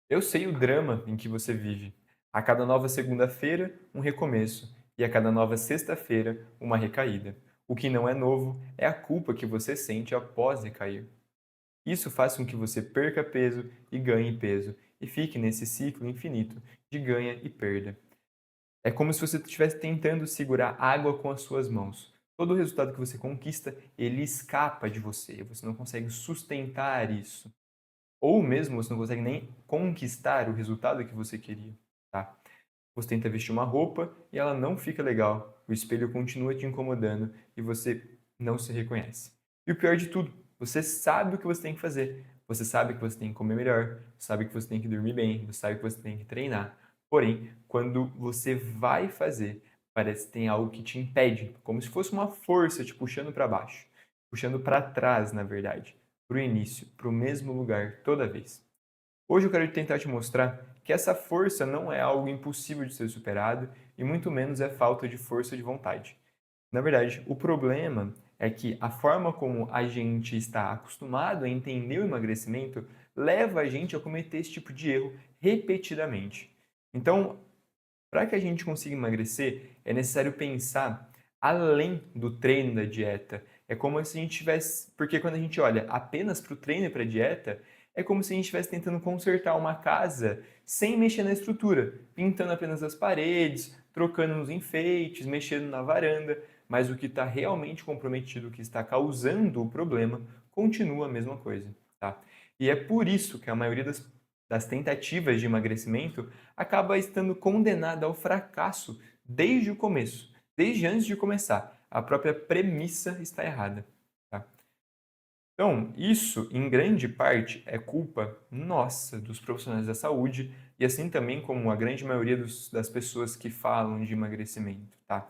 Eu sei o drama em que você vive. A cada nova segunda-feira, um recomeço, e a cada nova sexta-feira, uma recaída. O que não é novo é a culpa que você sente após recair. Isso faz com que você perca peso e ganhe peso, e fique nesse ciclo infinito de ganha e perda. É como se você estivesse tentando segurar água com as suas mãos. Todo o resultado que você conquista, ele escapa de você, você não consegue sustentar isso. Ou mesmo você não consegue nem conquistar o resultado que você queria, tá? Você tenta vestir uma roupa e ela não fica legal. O espelho continua te incomodando e você não se reconhece. E o pior de tudo, você sabe o que você tem que fazer. Você sabe que você tem que comer melhor, sabe que você tem que dormir bem, você sabe que você tem que treinar. Porém, quando você vai fazer, parece que tem algo que te impede, como se fosse uma força te puxando para baixo, puxando para trás, na verdade, para o início, para o mesmo lugar toda vez. Hoje eu quero tentar te mostrar que essa força não é algo impossível de ser superado e muito menos é falta de força de vontade. Na verdade, o problema é que a forma como a gente está acostumado a entender o emagrecimento leva a gente a cometer esse tipo de erro repetidamente. Então, para que a gente consiga emagrecer, é necessário pensar além do treino da dieta. É como se a gente tivesse. Porque quando a gente olha apenas para o treino e para a dieta, é como se a gente estivesse tentando consertar uma casa sem mexer na estrutura, pintando apenas as paredes, trocando nos enfeites, mexendo na varanda, mas o que está realmente comprometido, o que está causando o problema, continua a mesma coisa. Tá? E é por isso que a maioria das tentativas de emagrecimento acaba estando condenada ao fracasso desde o começo, desde antes de começar. A própria premissa está errada. Tá? Então, isso, em grande parte, é culpa nossa, dos profissionais da saúde, e assim também como a grande maioria das pessoas que falam de emagrecimento. Tá?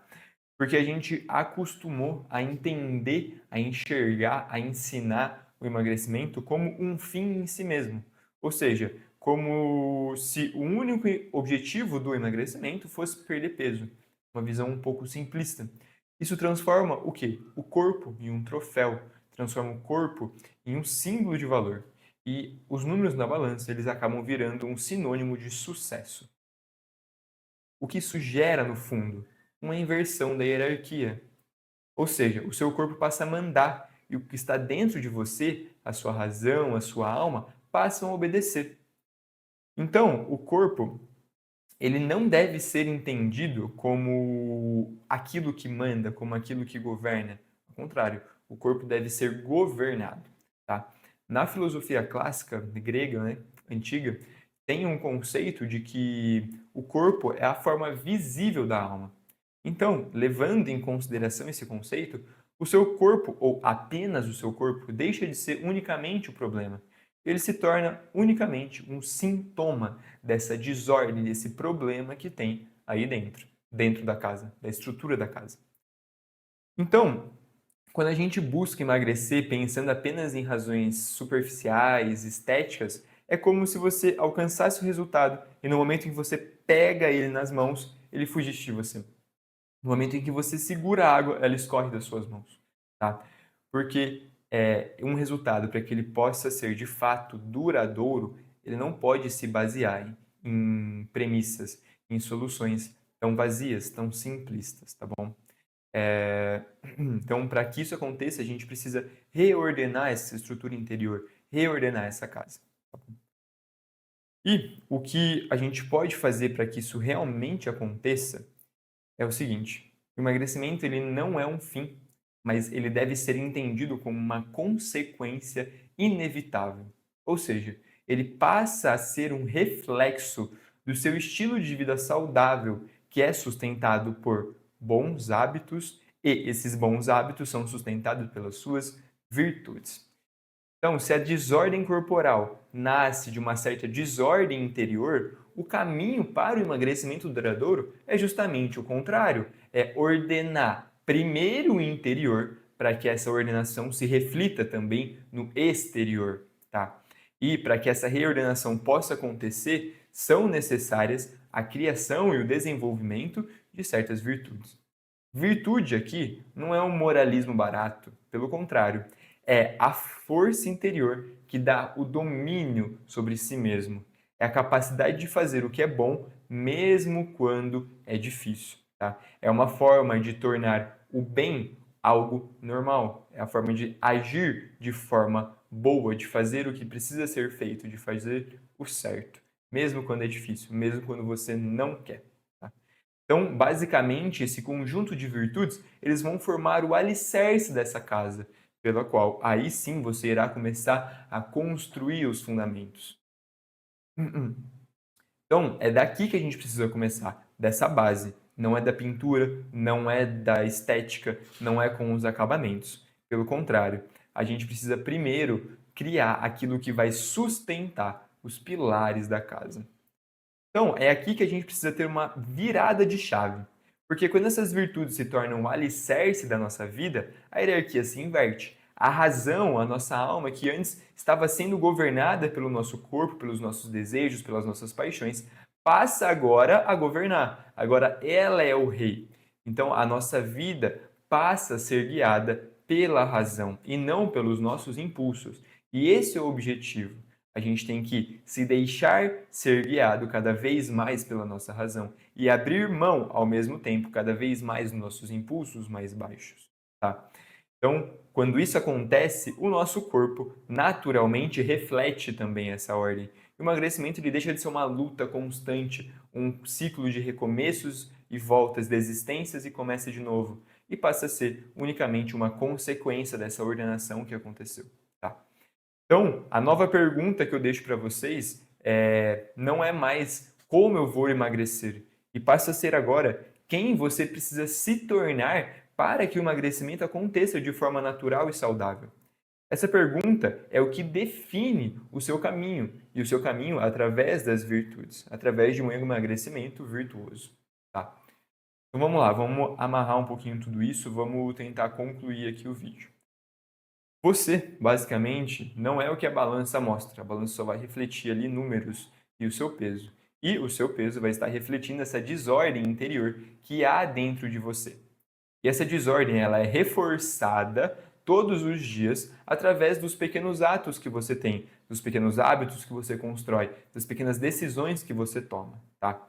Porque a gente acostumou a entender, a enxergar, a ensinar o emagrecimento como um fim em si mesmo. Ou seja, como se o único objetivo do emagrecimento fosse perder peso. Uma visão um pouco simplista. Isso transforma o quê? O corpo em um troféu, transforma o corpo em um símbolo de valor. E os números na balança, eles acabam virando um sinônimo de sucesso. O que isso gera, no fundo? Uma inversão da hierarquia. Ou seja, o seu corpo passa a mandar e o que está dentro de você, a sua razão, a sua alma, passam a obedecer. Então, o corpo, ele não deve ser entendido como aquilo que manda, como aquilo que governa. Ao contrário, o corpo deve ser governado, tá? Na filosofia clássica grega, né, antiga, tem um conceito de que o corpo é a forma visível da alma. Então, levando em consideração esse conceito, o seu corpo, ou apenas o seu corpo, deixa de ser unicamente o problema. Ele se torna unicamente um sintoma dessa desordem, desse problema que tem aí dentro, dentro da casa, da estrutura da casa. Então, quando a gente busca emagrecer pensando apenas em razões superficiais, estéticas, é como se você alcançasse o resultado e no momento em que você pega ele nas mãos, ele fugisse de você. No momento em que você segura a água, ela escorre das suas mãos, tá? Porque um resultado, para que ele possa ser de fato duradouro, ele não pode se basear em premissas, em soluções tão vazias, tão simplistas, tá bom? Então, para que isso aconteça, a gente precisa reordenar essa estrutura interior, reordenar essa casa. Tá bom? E o que a gente pode fazer para que isso realmente aconteça é o seguinte: o emagrecimento ele não é um fim, mas ele deve ser entendido como uma consequência inevitável. Ou seja, ele passa a ser um reflexo do seu estilo de vida saudável, que é sustentado por bons hábitos, e esses bons hábitos são sustentados pelas suas virtudes. Então, se a desordem corporal nasce de uma certa desordem interior, o caminho para o emagrecimento duradouro é justamente o contrário, é ordenar primeiro o interior para que essa ordenação se reflita também no exterior, tá? E para que essa reordenação possa acontecer, são necessárias a criação e o desenvolvimento de certas virtudes. Virtude aqui não é um moralismo barato, pelo contrário, é a força interior que dá o domínio sobre si mesmo. É a capacidade de fazer o que é bom, mesmo quando é difícil, tá? É uma forma de tornar o bem algo normal. É a forma de agir de forma boa, de fazer o que precisa ser feito, de fazer o certo, mesmo quando é difícil, mesmo quando você não quer. Tá? Então, basicamente, esse conjunto de virtudes, eles vão formar o alicerce dessa casa, pela qual aí sim você irá começar a construir os fundamentos. Então, é daqui que a gente precisa começar, dessa base. Não é da pintura, não é da estética, não é com os acabamentos. Pelo contrário, a gente precisa primeiro criar aquilo que vai sustentar os pilares da casa. Então, é aqui que a gente precisa ter uma virada de chave. Porque quando essas virtudes se tornam o alicerce da nossa vida, a hierarquia se inverte. A razão, a nossa alma, que antes estava sendo governada pelo nosso corpo, pelos nossos desejos, pelas nossas paixões, passa agora a governar. Agora ela é o rei. Então, a nossa vida passa a ser guiada pela razão e não pelos nossos impulsos. E esse é o objetivo. A gente tem que se deixar ser guiado cada vez mais pela nossa razão e abrir mão, ao mesmo tempo, cada vez mais dos nossos impulsos mais baixos. Tá? Então, quando isso acontece, o nosso corpo naturalmente reflete também essa ordem. E o emagrecimento ele deixa de ser uma luta constante, um ciclo de recomeços e voltas, desistências e começa de novo, e passa a ser unicamente uma consequência dessa ordenação que aconteceu. Tá? Então, a nova pergunta que eu deixo para vocês não é mais como eu vou emagrecer, e passa a ser agora quem você precisa se tornar para que o emagrecimento aconteça de forma natural e saudável. Essa pergunta é o que define o seu caminho, e o seu caminho através das virtudes, através de um emagrecimento virtuoso. Tá? Então vamos lá, vamos amarrar um pouquinho tudo isso, vamos tentar concluir aqui o vídeo. Você, basicamente, não é o que a balança mostra. A balança só vai refletir ali números e o seu peso. E o seu peso vai estar refletindo essa desordem interior que há dentro de você. E essa desordem ela é reforçada todos os dias através dos pequenos atos que você tem, dos pequenos hábitos que você constrói, das pequenas decisões que você toma, tá?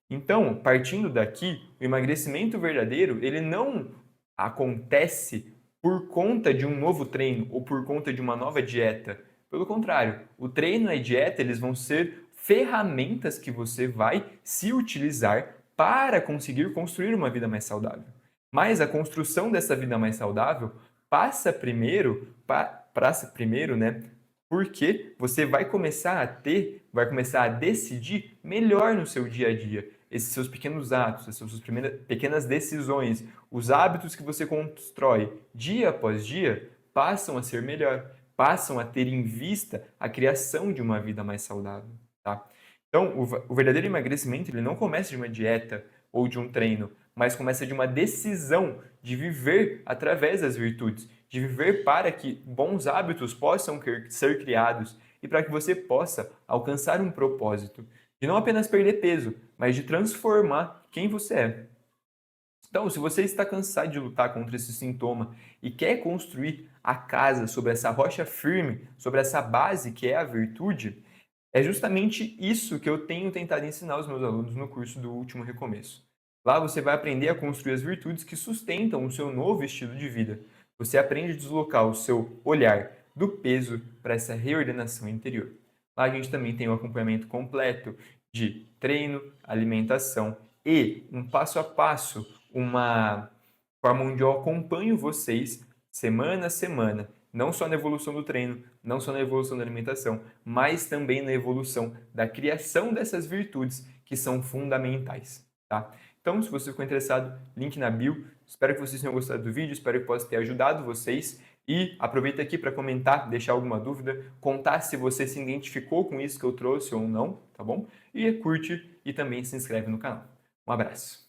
Então, partindo daqui, o emagrecimento verdadeiro, ele não acontece por conta de um novo treino ou por conta de uma nova dieta. Pelo contrário, o treino e a dieta, eles vão ser ferramentas que você vai se utilizar para conseguir construir uma vida mais saudável. Mas a construção dessa vida mais saudável passa primeiro, né? Porque você vai começar a decidir melhor no seu dia a dia. Esses seus pequenos atos, essas suas pequenas decisões, os hábitos que você constrói dia após dia passam a ser melhor, passam a ter em vista a criação de uma vida mais saudável, tá? Então, o verdadeiro emagrecimento ele não começa de uma dieta ou de um treino, mas começa de uma decisão de viver através das virtudes, de viver para que bons hábitos possam ser criados e para que você possa alcançar um propósito de não apenas perder peso, mas de transformar quem você é. Então, se você está cansado de lutar contra esse sintoma e quer construir a casa sobre essa rocha firme, sobre essa base que é a virtude, é justamente isso que eu tenho tentado ensinar aos meus alunos no curso do Último Recomeço. Lá você vai aprender a construir as virtudes que sustentam o seu novo estilo de vida. Você aprende a deslocar o seu olhar do peso para essa reordenação interior. Lá a gente também tem um acompanhamento completo de treino, alimentação e um passo a passo, uma forma onde eu acompanho vocês semana a semana, não só na evolução do treino, não só na evolução da alimentação, mas também na evolução da criação dessas virtudes que são fundamentais, tá? Então, se você ficou interessado, link na bio. Espero que vocês tenham gostado do vídeo, espero que possa ter ajudado vocês. E aproveita aqui para comentar, deixar alguma dúvida, contar se você se identificou com isso que eu trouxe ou não, tá bom? E curte e também se inscreve no canal. Um abraço!